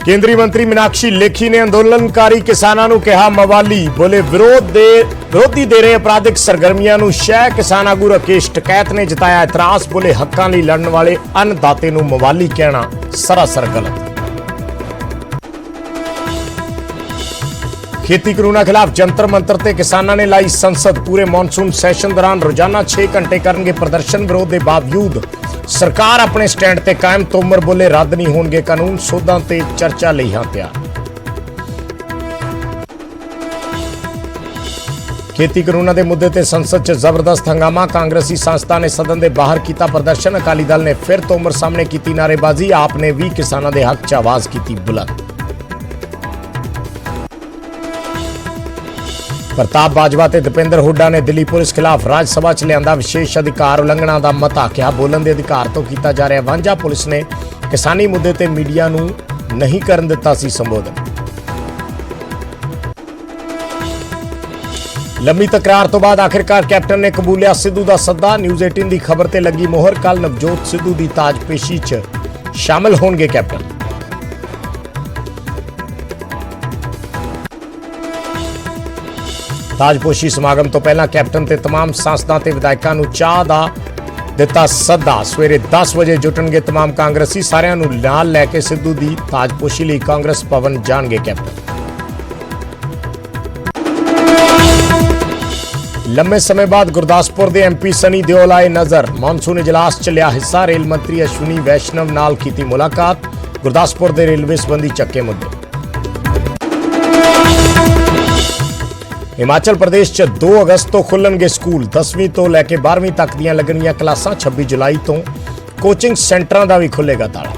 केंद्रीय मंत्री मीनाक्षी लेखी ने अंदोलनकारी किसानों को कहा मवाली, बोले विरोधी दे रहे अपराधिक सरगर्मियां नूं शह। किसान आगू राकेश टकैत ने जताया इतराज, बोले हक्कां लई लड़न वाले अन्नदाते नूं मवाली कहना सरासर गलत। खेती कानूनां खिलाफ जंतर मंतर ते किसानां ने लाई संसद। पूरे मॉनसून सैशन दौरान रोजाना 6 घंटे करनगे प्रदर्शन। विरोध के बावजूद सरकार अपने स्टैंड ते कायम। तोमर बोले रद्द नहीं होणगे कानून, सोधां ते चर्चा लई हां तैयार। खेती कानूनां दे मुद्दे ते संसद च जबरदस्त हंगामा। कांग्रेसी सांसदां ने सदन दे बाहर कीता प्रदर्शन। अकाली दल ने फिर तोमर सामने कीती नारेबाजी। आप ने भी किसानां दे हक च आवाज कीती बुलंद। प्रताप बाजवा ते दीपेंद्र हुड्डा ने दिल्ली पुलिस खिलाफ राज सभा च लियांदा विशेष अधिकार उलंघना का मता। क्या बोलन के अधिकार तो किया जा रहा वांझा। पुलिस ने किसानी मुद्दे ते मीडिया नूं नहीं करन दिता सी संबोधन। लंबी तकरार तो बाद आखिरकार कैप्टन ने कबूलिया सिद्धू का सद्दा। न्यूज़ 18 की खबर ते लगी मोहर। कल नवजोत सिद्धू की ताजपेशी च शामिल होणगे कैप्टन। ताजपोशी समागम तो पहला कैप्टन ते तमाम सांसदां ते विधायकां नूं चाह दा दिता सद्दा। सवेरे 10 बजे जुटणगे तमाम कांग्रेसी। सारिआं नूं नाल लैके सिद्धू दी ताजपोशी लई कांग्रेस भवन जाणगे कैप्टन। लंबे समय बाद गुरदासपुर दे MP सनी दिओल आए नजर। मॉनसून इजलास च लिया हिस्सा। रेल मंत्री अश्विनी वैष्णव नाल कीती मुलाकात। गुरदासपुर दे रेलवे संबंधी चक्के मुद्दे। हिमाचल प्रदेश च 2 अगस्त तो खुलणगे स्कूल। 10वीं तो लैके 12वीं तक दियां लगणगीआं क्लासां। 26 जुलाई तो कोचिंग सेंटरां दा भी खुलेगा ताला।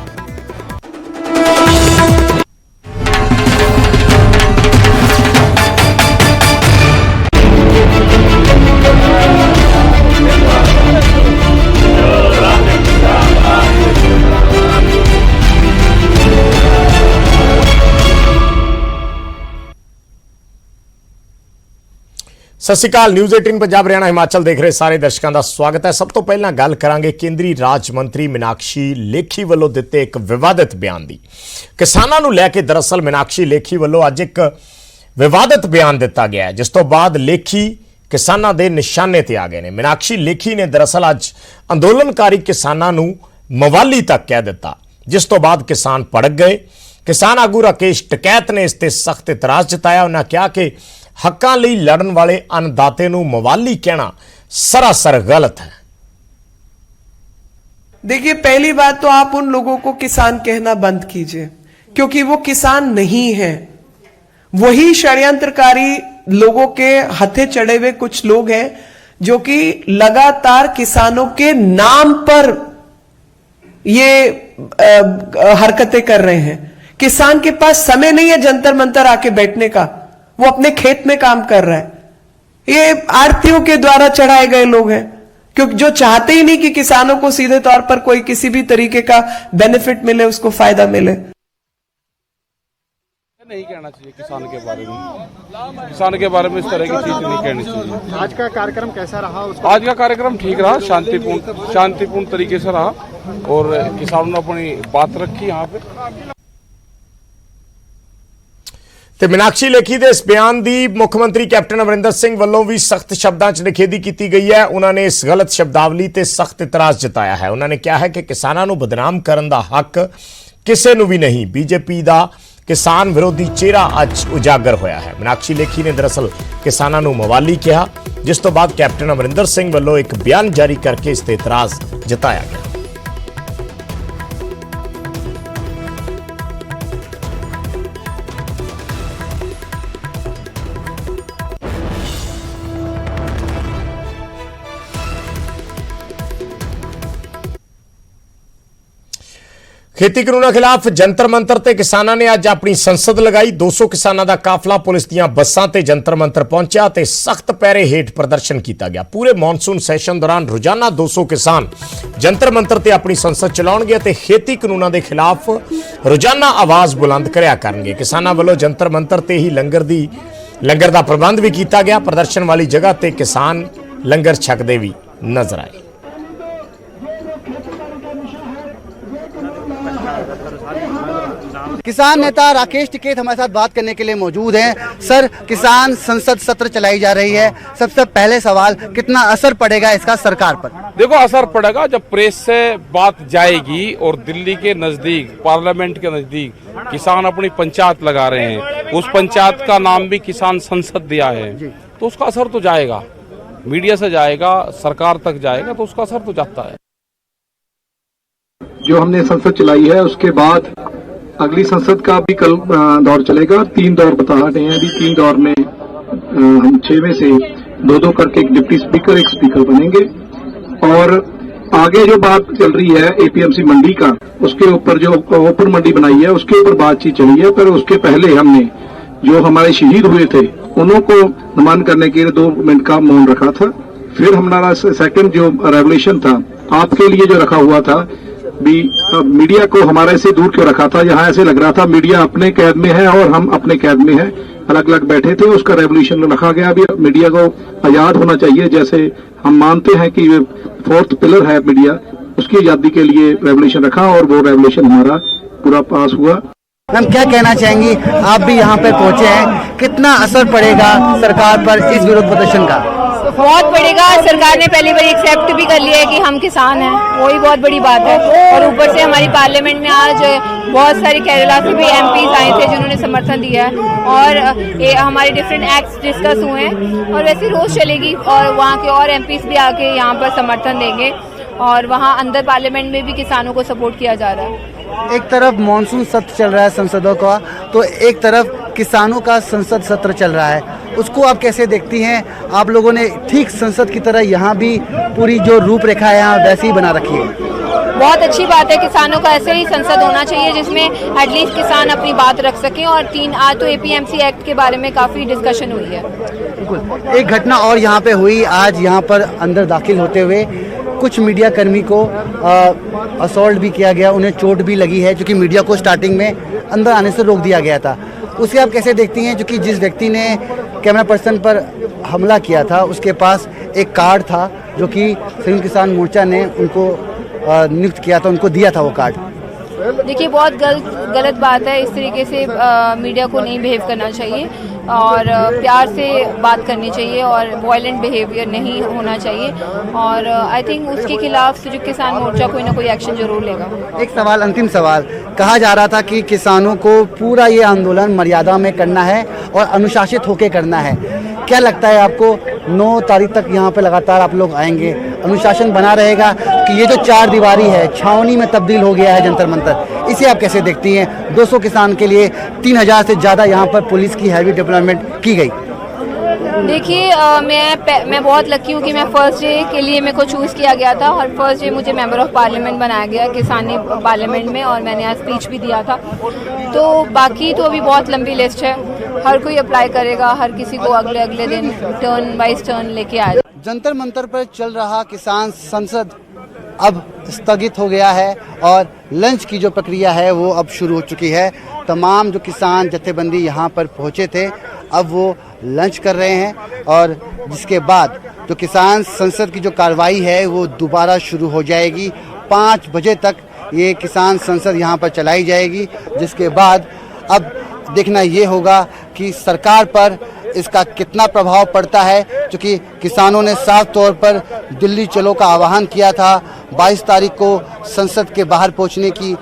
सत श्री अकाल। न्यूज़ 18 पंजाब हरियाणा हिमाचल देख रहे सारे दर्शकों का स्वागत है। सब तो पहला गल करांगे केंद्रीय राज मंत्री मीनाक्षी लेखी वालों दिते एक विवादित बयान दी। किसानों नूं लैके दरअसल मीनाक्षी लेखी वालों अज एक विवादित बयान दिता गया है, जिस तो बाद लेखी किसानों के निशाने ते आ गए ने। मीनाक्षी लेखी ने दरअसल अज अंदोलनकारी किसानों नूं मवाली तक कह दिता, जिस तो बाद किसान भड़क गए। किसान आगू राकेश टकैत ने इस ते सख्त इतराज जताया। उन्होंने कहा कि हक्कां लई लड़न वाले अन्नदाते नूं मवाली कहना सरासर गलत है। देखिए, पहली बात तो आप उन लोगों को किसान कहना बंद कीजिए, क्योंकि वो किसान नहीं है। वही षड्यंत्रकारी लोगों के हथे चढ़े हुए कुछ लोग हैं जो कि लगातार किसानों के नाम पर ये हरकतें कर रहे हैं। किसान के पास समय नहीं है जंतर मंतर आके बैठने का, वो अपने खेत में काम कर रहा है। ये आड़तियों के द्वारा चढ़ाए गए लोग हैं, क्योंकि जो चाहते ही नहीं कि किसानों को सीधे तौर पर कोई किसी भी तरीके का बेनिफिट मिले, उसको फायदा मिले। नहीं कहना चाहिए किसान के बारे में। किसान के बारे में इस तरह की चीज नहीं कहनी चाहिए। आज का कार्यक्रम कैसा रहा? आज का कार्यक्रम ठीक रहा, शांतिपूर्ण तरीके से रहा और किसानों ने अपनी बात रखी यहाँ पे। ते मीनाक्षी लेखी दे इस बयान की मुख्यमंत्री कैप्टन अमरिंदर सिंह वालों भी सख्त शब्दों च निखेधी की गई है। उन्होंने इस गलत शब्दावली ते सख्त इतराज जताया है। उन्होंने कहा है कि किसानों को बदनाम करने का हक किसी को भी नहीं। बीजेपी का किसान विरोधी चेहरा अज उजागर होया है। मीनाक्षी लेखी ने दरअसल किसानों को मवाली कहा, जिस तो बाद कैप्टन अमरिंदर सिंह वालों एक बयान जारी करके इस ते इतराज जताया गया। खेती कानूनां खिलाफ जंतर मंतर ते किसानां ने अज अपनी संसद लगाई। 200 किसानां दा काफला पुलिस दीआं बसां ते जंतर मंतर पहुंचा ते सख्त पैरे हेठ प्रदर्शन किया गया। पूरे मॉनसून सैशन दौरान रोजाना 200 किसान जंतर मंतर ते अपनी संसद चलाउणगे ते खेती कानूनां दे खिलाफ रोजाना आवाज बुलंद करया करनगे। किसानां वालों जंतर मंतर ते ही लंगर दा प्रबंध भी किया गया। प्रदर्शन वाली जगह ते किसान लंगर छकदे भी नजर आए। किसान नेता राकेश टिकैत हमारे साथ बात करने के लिए मौजूद हैं। सर, किसान संसद सत्र चलाई जा रही है, सबसे पहले सवाल, कितना असर पड़ेगा इसका सरकार पर? देखो, असर पड़ेगा जब प्रेस से बात जाएगी और दिल्ली के नजदीक, पार्लियामेंट के नजदीक किसान अपनी पंचायत लगा रहे हैं, उस पंचायत का नाम भी किसान संसद दिया है, तो उसका असर तो जाएगा, मीडिया से जाएगा, सरकार तक जाएगा, तो उसका असर तो जाता है। जो हमने संसद चलाई है उसके बाद अगली संसद का भी कल दौर चलेगा। 3 दौर बता रहे हैं। अभी 3 दौर में हम 6 में से 2-2 करके एक डिप्टी स्पीकर, एक स्पीकर बनेंगे। और आगे जो बात चल रही है एपीएमसी मंडी का, उसके ऊपर जो ओपन मंडी बनाई है उसके ऊपर बातचीत चली है। पर उसके पहले हमने जो हमारे शहीद हुए थे उन्हों को नमन करने के लिए 2 मिनट का मौन रखा था। फिर हमारा सेकंड जो रेवोल्यूशन था, आपके लिए जो रखा हुआ था, मीडिया को हमारे से दूर क्यों रखा था? यहाँ ऐसे लग रहा था मीडिया अपने कैद में है और हम अपने कैद में हैं, अलग अलग बैठे थे। उसका रेवोल्यूशन रखा गया। अभी मीडिया को आजाद होना चाहिए, जैसे हम मानते हैं कि 4th पिलर है मीडिया, उसकी आजादी के लिए रेवोल्यूशन रखा और वो रेवोल्यूशन हमारा पूरा पास हुआ। मैम, क्या कहना चाहेंगी? आप भी यहाँ पे पहुँचे हैं, कितना असर पड़ेगा सरकार पर इस विरोध प्रदर्शन का? बहुत पड़ेगा। सरकार ने पहली बार एक्सेप्ट भी कर लिया है कि हम किसान हैं, वही बहुत बड़ी बात है। और ऊपर से हमारी पार्लियामेंट में आज बहुत सारे केरला से भी एमपीज आए थे जिन्होंने समर्थन दिया है, और हमारे डिफरेंट एक्ट्स डिस्कस हुए हैं, और वैसे रोज चलेगी और वहाँ के और एमपीज भी आके यहाँ पर समर्थन देंगे, और वहाँ अंदर पार्लियामेंट में भी किसानों को सपोर्ट किया जा रहा है। एक तरफ मॉनसून सत्र चल रहा है संसदों का, तो एक तरफ किसानों का संसद सत्र चल रहा है, उसको आप कैसे देखती हैं? आप लोगों ने ठीक संसद की तरह यहाँ भी पूरी जो रूपरेखा है यहाँ वैसे ही बना रखी है। बहुत अच्छी बात है, किसानों का ऐसे ही संसद होना चाहिए जिसमें एटलीस्ट किसान अपनी बात रख सकें। और आज तो एपीएमसी एक्ट के बारे में काफ़ी डिस्कशन हुई है। बिल्कुल। एक घटना और यहाँ पे हुई आज, यहाँ पर अंदर दाखिल होते हुए कुछ मीडिया कर्मी को असॉल्ट भी किया गया, उन्हें चोट भी लगी है, क्योंकि मीडिया को स्टार्टिंग में अंदर आने से रोक दिया गया था। उसे आप कैसे देखती हैं? क्योंकि जिस व्यक्ति ने कैमरा पर्सन पर हमला किया था उसके पास एक कार्ड था जो कि संयुक्त किसान मोर्चा ने उनको नियुक्त किया था, उनको दिया था वो कार्ड। देखिए, बहुत गलत बात है। इस तरीके से मीडिया को नहीं बिहेव करना चाहिए, और प्यार से बात करनी चाहिए, और वॉयलेंट बिहेवियर नहीं होना चाहिए। और आई थिंक उसके खिलाफ जो किसान मोर्चा कोई ना कोई एक्शन जरूर लेगा। एक सवाल, अंतिम सवाल, कहा जा रहा था कि किसानों को पूरा ये आंदोलन मर्यादा में करना है और अनुशासित होकर करना है। क्या लगता है आपको, 9 तारीख तक यहाँ पे लगातार आप लोग आएंगे, अनुशासन बना रहेगा कि ये जो 4 दीवारी है छावनी में तब्दील हो गया है जंतर मंतर, इसे आप कैसे देखती हैं? 200 किसान के लिए 3000 से ज़्यादा यहाँ पर पुलिस की हैवी डिप्लॉयमेंट की गई। देखिए, मैं बहुत लकी हूँ कि मैं फर्स्ट डे के लिए मेरे को चूज़ किया गया था, और फर्स्ट डे मुझे मेंबर ऑफ पार्लियामेंट बनाया गया किसानी पार्लियामेंट में, और मैंने आज स्पीच भी दिया था। तो बाकी तो अभी बहुत लंबी लिस्ट है, हर कोई अप्लाई करेगा, हर किसी को अगले दिन टर्न वाइज टर्न लेके आएगा। जंतर मंतर पर चल रहा किसान संसद अब स्थगित हो गया है, और लंच की जो प्रक्रिया है वो अब शुरू हो चुकी है। तमाम जो किसान जत्थेबंदी यहाँ पर पहुँचे थे, अब वो लंच कर रहे हैं, और जिसके बाद जो किसान संसद की जो कार्रवाई है वो दोबारा शुरू हो जाएगी। 5 बजे तक ये किसान संसद यहाँ पर चलाई जाएगी, जिसके बाद अब देखना ये होगा कि सरकार पर इसका कितना प्रभाव पड़ता है, क्योंकि किसानों ने साफ तौर पर दिल्ली चलो का आह्वान किया था। 22 तारीख को संसद के बाहर पहुंचने की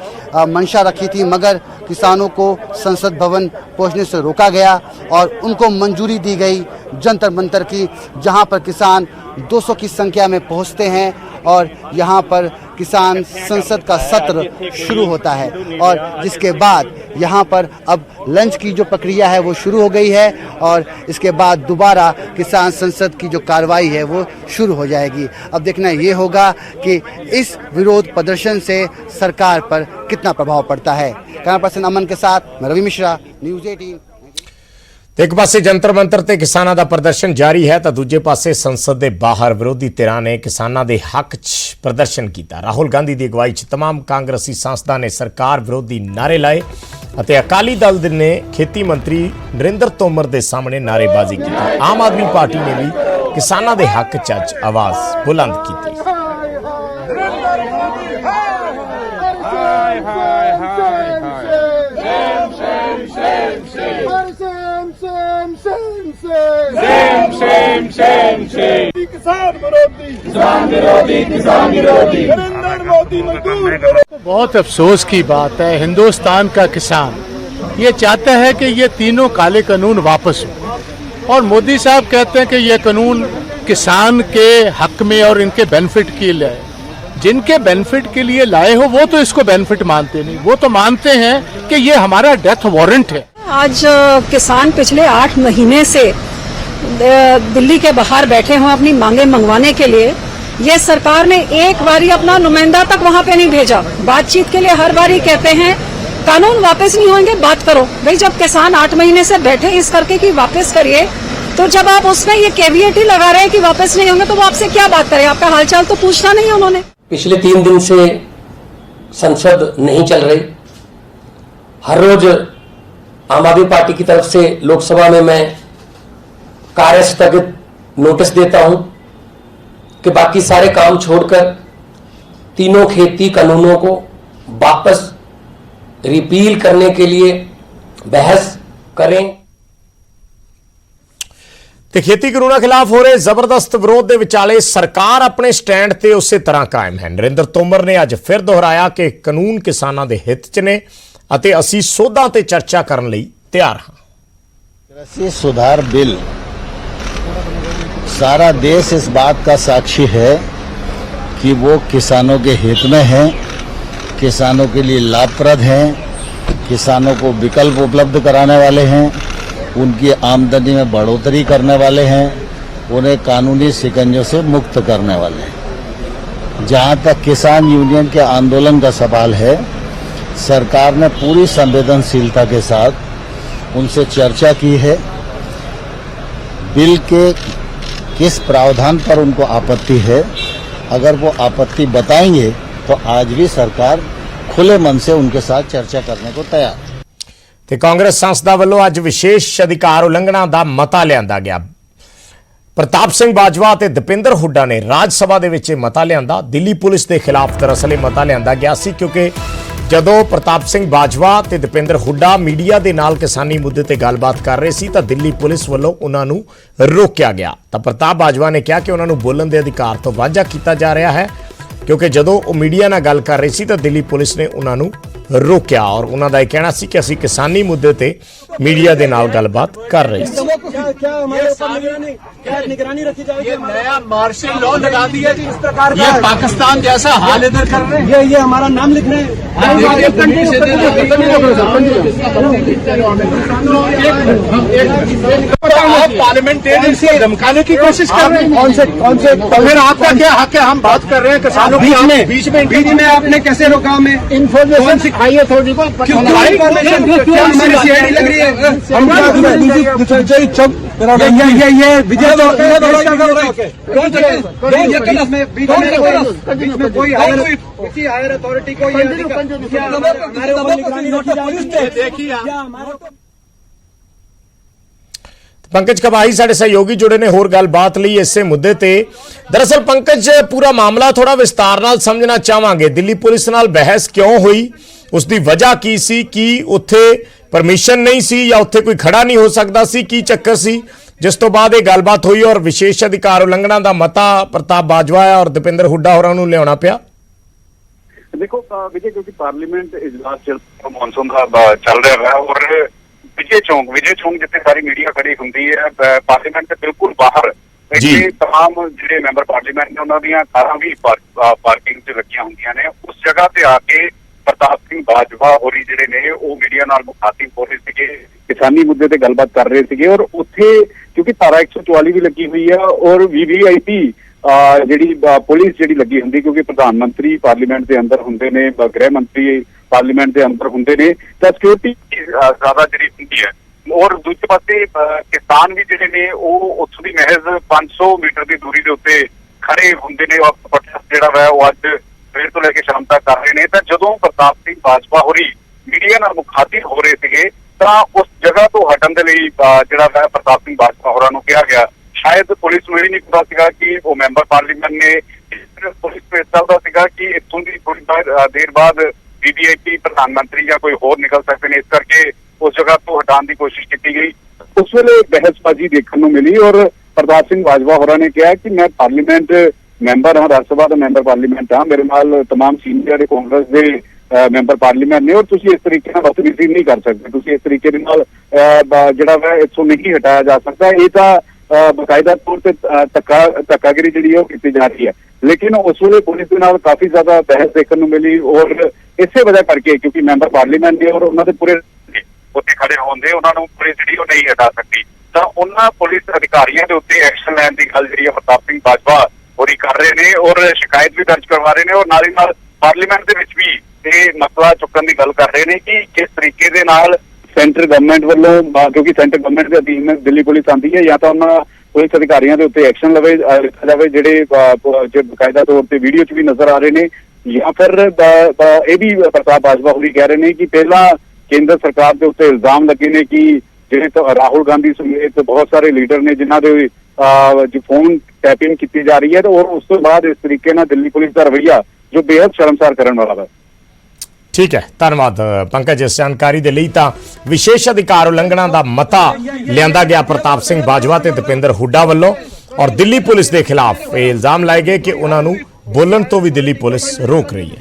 मंशा रखी थी, मगर किसानों को संसद भवन पहुंचने से रोका गया और उनको मंजूरी दी गई जंतर मंतर की, जहां पर किसान 200 की संख्या में पहुंचते हैं और यहां पर किसान संसद का सत्र शुरू होता है, और जिसके बाद यहां पर अब लंच की जो प्रक्रिया है वो शुरू हो गई है, और इसके बाद दोबारा किसान संसद की जो कार्रवाई है वो शुरू हो जाएगी। अब देखना ये होगा कि इस विरोध प्रदर्शन से सरकार पर कितना प्रभाव पड़ता है। कैमरा पर्सन अमन के साथ मैं रवि मिश्रा, न्यूज़ 18। ਇੱਕ ਪਾਸੇ ਜੰਤਰ ਮੰਤਰ ਤੇ ਕਿਸਾਨਾਂ ਦਾ ਪ੍ਰਦਰਸ਼ਨ ਜਾਰੀ ਹੈ ਤਾਂ ਦੂਜੇ ਪਾਸੇ ਸੰਸਦ ਦੇ ਬਾਹਰ ਵਿਰੋਧੀ ਧਿਰਾਂ ਨੇ ਕਿਸਾਨਾਂ ਦੇ ਹੱਕ 'ਚ ਪ੍ਰਦਰਸ਼ਨ ਕੀਤਾ। ਰਾਹੁਲ ਗਾਂਧੀ ਦੀ ਅਗਵਾਈ 'ਚ तमाम ਕਾਂਗਰਸੀ ਸੰਸਦਾਂ ਨੇ ਸਰਕਾਰ ਵਿਰੋਧੀ ਨਾਰੇ ਲਾਏ ਅਤੇ ਅਕਾਲੀ ਦਲ ਨੇ ਖੇਤੀ ਮੰਤਰੀ ਨਰਿੰਦਰ ਤੋਮਰ ਦੇ ਸਾਹਮਣੇ ਨਾਰੇਬਾਜ਼ੀ ਕੀਤੀ। ਆਮ ਆਦਮੀ ਪਾਰਟੀ ਨੇ ਵੀ ਕਿਸਾਨਾਂ ਦੇ ਹੱਕ 'ਚ ਅੱਜ ਆਵਾਜ਼ ਬੁਲੰਦ ਕੀਤੀ। बहुत अफसोस की बात है, हिंदुस्तान का किसान ये चाहता है कि ये तीनों काले कानून वापस हो और मोदी साहब कहते हैं कि ये कानून किसान के हक में और इनके बेनिफिट के लिए है। जिनके बेनिफिट के लिए लाए हो वो तो इसको बेनिफिट मानते नहीं, वो तो मानते हैं कि ये हमारा डेथ वारंट है। आज किसान पिछले 8 महीने से दिल्ली के बाहर बैठे हों अपनी मांगे मंगवाने के लिए। ये सरकार ने एक बारी अपना नुमाइंदा तक वहाँ पे नहीं भेजा। बातचीत के लिए हर बारी कहते हैं कानून वापस नहीं होंगे, बात करो। भाई जब किसान 8 महीने से बैठे इस करके कि वापस करिए, तो जब आप उसमें ये कैविएट ही लगा रहे हैं कि वापस नहीं होंगे, तो वो आपसे क्या बात करें? आपका हालचाल तो पूछना नहीं उन्होंने। पिछले 3 दिन से संसद नहीं चल रही। हर रोज आम आदमी पार्टी की तरफ से लोकसभा में मैं कार्य स्थगित नोटिस देता हूं कि बाकी सारे काम छोड़कर तीनों खेती कानूनों को वापस रिपील करने के लिए बहस करें। ਤੇ ਖੇਤੀ ਕਾਨੂੰਨਾਂ ਖਿਲਾਫ ਹੋ ਰਹੇ ਜ਼ਬਰਦਸਤ ਵਿਰੋਧ ਦੇ ਵਿਚਾਲੇ ਸਰਕਾਰ ਆਪਣੇ ਸਟੈਂਡ ਤੇ ਉਸੇ ਤਰ੍ਹਾਂ ਕਾਇਮ ਹੈ। ਨਰਿੰਦਰ ਤੋਮਰ ਨੇ ਅੱਜ ਫਿਰ ਦੁਹਰਾਇਆ ਕਿ ਕਾਨੂੰਨ ਕਿਸਾਨਾਂ ਦੇ ਹਿੱਤ 'ਚ ਨੇ ਅਤੇ ਅਸੀਂ ਸੋਧਾਂ ਤੇ ਚਰਚਾ ਕਰਨ ਲਈ ਤਿਆਰ ਹਾਂ। कृषि सुधार बिल सारा देश इस बात का साक्षी है कि वो किसानों के हित में है, किसानों के लिए लाभप्रद हैं, किसानों को विकल्प उपलब्ध कराने वाले हैं, उनकी आमदनी में बढ़ोतरी करने वाले हैं, उन्हें कानूनी शिकंजों से मुक्त करने वाले हैं। जहां तक किसान यूनियन के आंदोलन का सवाल है, सरकार ने पूरी संवेदनशीलता के साथ उनसे चर्चा की है। बिल के किस प्रावधान पर उनको आपत्ति है, अगर वो आपत्ति बताएंगे तो आज भी सरकार खुले मन से उनके साथ चर्चा करने को तैयार है। ਤੇ ਕਾਂਗਰਸ ਸੰਸਦ ਵੱਲੋਂ ਅੱਜ ਵਿਸ਼ੇਸ਼ ਅਧਿਕਾਰ ਉਲੰਘਣਾ ਦਾ ਮਤਾ ਲਿਆਂਦਾ ਗਿਆ। ਪ੍ਰਤਾਪ ਸਿੰਘ ਬਾਜਵਾ ਤੇ ਦਪਿੰਦਰ ਹੁੱਡਾ ਨੇ ਰਾਜ ਸਭਾ ਦੇ ਵਿੱਚ ਮਤਾ ਲਿਆਂਦਾ। ਦਿੱਲੀ ਪੁਲਿਸ ਦੇ ਖਿਲਾਫ ਦਰਅਸਲ ਇਹ ਮਤਾ ਲਿਆਂਦਾ ਗਿਆ ਸੀ ਕਿਉਂਕਿ ਜਦੋਂ ਪ੍ਰਤਾਪ ਸਿੰਘ ਬਾਜਵਾ ਤੇ ਦਪਿੰਦਰ ਹੁੱਡਾ ਮੀਡੀਆ ਦੇ ਨਾਲ ਕਿਸਾਨੀ ਮੁੱਦੇ ਤੇ ਗੱਲਬਾਤ ਕਰ ਰਹੇ ਸੀ ਤਾਂ ਦਿੱਲੀ ਪੁਲਿਸ ਵੱਲੋਂ ਉਹਨਾਂ ਨੂੰ ਰੋਕਿਆ ਗਿਆ। ਤਾਂ ਪ੍ਰਤਾਪ ਬਾਜਵਾ ਨੇ ਕਿਹਾ ਕਿ ਉਹਨਾਂ ਨੂੰ ਬੋਲਣ ਦੇ ਅਧਿਕਾਰ ਤੋਂ ਵਾਂਝਾ ਕੀਤਾ ਜਾ ਰਿਹਾ ਹੈ ਕਿਉਂਕਿ ਜਦੋਂ ਉਹ ਮੀਡੀਆ ਨਾਲ ਗੱਲ ਕਰ ਰਹੇ ਸੀ ਤਾਂ ਦਿੱਲੀ ਪੁਲਿਸ ਨੇ ਉਹਨਾਂ ਨੂੰ ਰੋਕਿਆ ਔਰ ਉਹਨਾਂ ਦਾ ਇਹ ਕਹਿਣਾ ਸੀ ਕਿ ਅਸੀਂ ਕਿਸਾਨੀ ਮੁੱਦੇ ਤੇ मीडिया के नाल गलबात कर रही थी। निगरानी रखी जाएगी। ये नया मार्शल लॉ लगा दिया जी इस प्रकार का। ये पाकिस्तान जैसा हाल इधर कर रहे हैं। ये हमारा नाम लिख रहे हैं। पार्लियामेंटेरियन से धमकाने की कोशिश कर रहे हैं। कौन से फिर आपका क्या हक है? हम बात कर रहे हैं किसानों के बीच में आपने कैसे रोका? हमें इन्फॉर्मेशन सिखाई है थोड़ी बहुत। लग रही है कोई हायर अथॉरिटी को पंकज कबाही साडे सहयोगी जुड़े ने होर गलबात लई इसे मुद्दे ते। दरअसल पंकज पूरा मामला थोड़ा विस्तार नाल समझना चाहांगे। दिल्ली पुलिस नाल बहस क्यों हुई, उसकी वजह की सी, की उत्थे परमिशन नहीं सी या उत्थे कोई खड़ा नहीं हो सकता सी, की चक्कर सी जिस तो बाद ये गलबात हुई और विशेष अधिकार उल्लंघना का मता प्रताप बाजवा और दीपेंद्र हुड्डा होरां नूं लियाउणा पिया? देखो विजय, क्योंकि पार्लीमेंट इजलास मानसून का चल रहा है और विजय चौक जिथे सारी मीडिया खड़ी होंगी है, पार्लीमेंट के बिल्कुल बाहर तमाम जिहड़े मैंबर पार्लीमेंट ने उन्हां दीयां कारां भी पार्किंग च लगियां होंदियां ने। उस जगह ते आके प्रताप सिंह बाजवा होरी जिहड़े ने वो मीडिया नाल मुखातिब हो रहे थे, किसानी मुद्दे ते गलबात कर रहे थे और उत्थे क्योंकि धारा 144 भी लगी हुई है और वीवीआईपी जिहड़ी पुलिस जिहड़ी लगी हुंदी, क्योंकि प्रधानमंत्री पार्लीमेंट के अंदर हुंदे ने, गृह मंत्री पार्लीमेंट के अंदर हुंदे ने, तां सिक्योरिटी ज्यादा जिहड़ी हुंदी है। और दूजे पासे किसान भी जिहड़े ने वो उत्थों दी महज 500 मीटर की दूरी के उत्ते खड़े हुंदे ने। प्रोटेस्ट जिहड़ा वा वो अज सवेर तो लेके शाम तक कर रहे हैं। तो जदों प्रताप सिंह बाजवा होरी मीडिया नाल मुखातिब हो रहे थे तो उस जगह तो हटन के लिए जिहड़ा वा प्रताप सिंह बाजवा होरां नूं कहा गया। शायद पुलिस नूं नहीं पता सीगा कि वो मैंबर पार्लीमेंट ने, पुलिस को इस चलता सीगा कि इत्थों की थोड़ी देर बाद वीवीआईपी प्रधानमंत्री या कोई होर निकल सकते हैं, इस करके उस जगह तो हटाने की कोशिश की गई। उस वेले बहसबाजी देखने को मिली और ਪ੍ਰਤਾਪ ਸਿੰਘ ਬਾਜਵਾ ਹੋਰਾਂ ਨੇ ਕਿਹਾ ਕਿ ਮੈਂ ਪਾਰਲੀਮੈਂਟ ਮੈਂਬਰ ਹਾਂ, ਰਾਜ ਸਭਾ ਦਾ ਮੈਂਬਰ ਪਾਰਲੀਮੈਂਟ ਹਾਂ, ਮੇਰੇ ਨਾਲ तमाम ਸੀਨੀਅਰ ਕਾਂਗਰਸ ਦੇ ਮੈਂਬਰ ਪਾਰਲੀਮੈਂਟ ਨੇ, ਔਰ ਤੁਸੀਂ ਇਸ ਤਰੀਕੇ ਨਾਲ ਬਦਤਮੀਜ਼ੀ ਨਹੀਂ ਕਰ ਸਕਦੇ, ਤੁਸੀਂ ਇਸ ਤਰੀਕੇ ਦੇ ਨਾਲ ਜਿਹੜਾ ਵਾ ਇੱਥੋਂ ਨਹੀਂ ਹਟਾਇਆ ਜਾ ਸਕਦਾ। ਇਹ ਤਾਂ ਬਕਾਇਦਾ ਤੌਰ ਤੇ ਧੱਕਾਗਿਰੀ ਜਿਹੜੀ ਉਹ ਕੀਤੀ ਜਾ ਰਹੀ ਹੈ। ਲੇਕਿਨ ਉਸ ਵੇਲੇ ਪੁਲਿਸ ਦੇ ਨਾਲ ਕਾਫੀ ਜ਼ਿਆਦਾ ਬਹਿਸ ਦੇਖਣ ਨੂੰ ਮਿਲੀ, ਔਰ ਇਸੇ ਵਜ੍ਹਾ ਕਰਕੇ ਕਿਉਂਕਿ ਮੈਂਬਰ ਪਾਰਲੀਮੈਂਟ ਨੇ ਔਰ ਉਹਨਾਂ ਦੇ ਪੂਰੇ ਉੱਥੇ ਖੜੇ ਹੁੰਦੇ, ਉਹਨਾਂ ਨੂੰ ਪੁਲਿਸ ਜਿਹੜੀ ਉਹ ਨਹੀਂ ਹਟਾ ਸਕਦੀ। ਤਾਂ ਉਹਨਾਂ ਪੁਲਿਸ ਅਧਿਕਾਰੀਆਂ ਦੇ ਉੱਤੇ ਐਕਸ਼ਨ ਲੈਣ ਦੀ ਗੱਲ ਜਿਹੜੀ ਪ੍ਰਤਾਪ ਸਿੰਘ ਬਾਜਵਾ ਹੋਰੀ ਕਰ ਰਹੇ ਨੇ, ਔਰ ਸ਼ਿਕਾਇਤ ਵੀ ਦਰਜ ਕਰਵਾ ਰਹੇ ਨੇ, ਔਰ ਨਾਲ ਹੀ ਨਾਲ ਪਾਰਲੀਮੈਂਟ ਦੇ ਵਿੱਚ ਵੀ ਇਹ ਮਸਲਾ ਚੁੱਕਣ ਦੀ ਗੱਲ ਕਰ ਰਹੇ ਨੇ ਕਿ ਕਿਸ ਤਰੀਕੇ ਦੇ ਨਾਲ ਸੈਂਟਰ ਗਵਰਨਮੈਂਟ ਵੱਲੋਂ, ਕਿਉਂਕਿ ਸੈਂਟਰ ਗਵਰਨਮੈਂਟ ਦੇ ਅਧੀਨ ਦਿੱਲੀ ਪੁਲਿਸ ਆਉਂਦੀ ਹੈ, ਜਾਂ ਤਾਂ ਉਹਨਾਂ ਪੁਲਿਸ ਅਧਿਕਾਰੀਆਂ ਦੇ ਉੱਤੇ ਐਕਸ਼ਨ ਲਿਆ ਜਾਵੇ ਜਿਹੜੇ ਬਕਾਇਦਾ ਤੌਰ ਤੇ ਵੀਡੀਓ 'ਚ ਵੀ ਨਜ਼ਰ ਆ ਰਹੇ ਨੇ, ਜਾਂ ਫਿਰ ਇਹ ਵੀ ਪ੍ਰਤਾਪ ਬਾਜਵਾ ਹੋਰੀ ਕਹਿ ਰਹੇ ਨੇ ਕਿ ਪਹਿਲਾਂ ਕੇਂਦਰ ਸਰਕਾਰ ਦੇ ਉੱਤੇ ਇਲਜ਼ਾਮ ਲੱਗੇ ਨੇ ਕਿ ਜਿਹੜੇ ਰਾਹੁਲ ਗਾਂਧੀ ਸਮੇਤ ਬਹੁਤ ਸਾਰੇ ਲੀਡਰ ਨੇ ਜਿਨ੍ਹਾਂ ਦੇ ਫੋਨ ਟੈਪਿੰਗ ਕੀਤੀ ਜਾ ਰਹੀ ਹੈ, ਤੇ ਔਰ ਉਸ ਤੋਂ ਬਾਅਦ ਇਸ ਤਰੀਕੇ ਨਾਲ ਦਿੱਲੀ ਪੁਲਿਸ ਦਾ ਰਵੱਈਆ ਜੋ ਬੇहद ਸ਼ਰਮਸਾਰ ਕਰਨ ਵਾਲਾ ਹੈ। ਠੀਕ ਹੈ, ਧੰਨਵਾਦ ਪੰਕਜ ਇਸ ਜਾਣਕਾਰੀ ਦੇ ਲਈ। ਤਾਂ ਵਿਸ਼ੇਸ਼ ਅਧਿਕਾਰ ਉਲੰਘਣਾ ਦਾ ਮਤਾ ਲਿਆਂਦਾ ਗਿਆ ਪ੍ਰਤਾਪ ਸਿੰਘ ਬਾਜਵਾ ਤੇ ਦਪਿੰਦਰ ਹੁੱਡਾ ਵੱਲੋਂ, ਔਰ ਦਿੱਲੀ ਪੁਲਿਸ ਦੇ ਖਿਲਾਫ ਇਹ ਇਲਜ਼ਾਮ ਲਾਏ ਗਏ ਕਿ ਉਹਨਾਂ ਨੂੰ ਬੋਲਣ ਤੋਂ ਵੀ ਦਿੱਲੀ ਪੁਲਿਸ रोक रही है।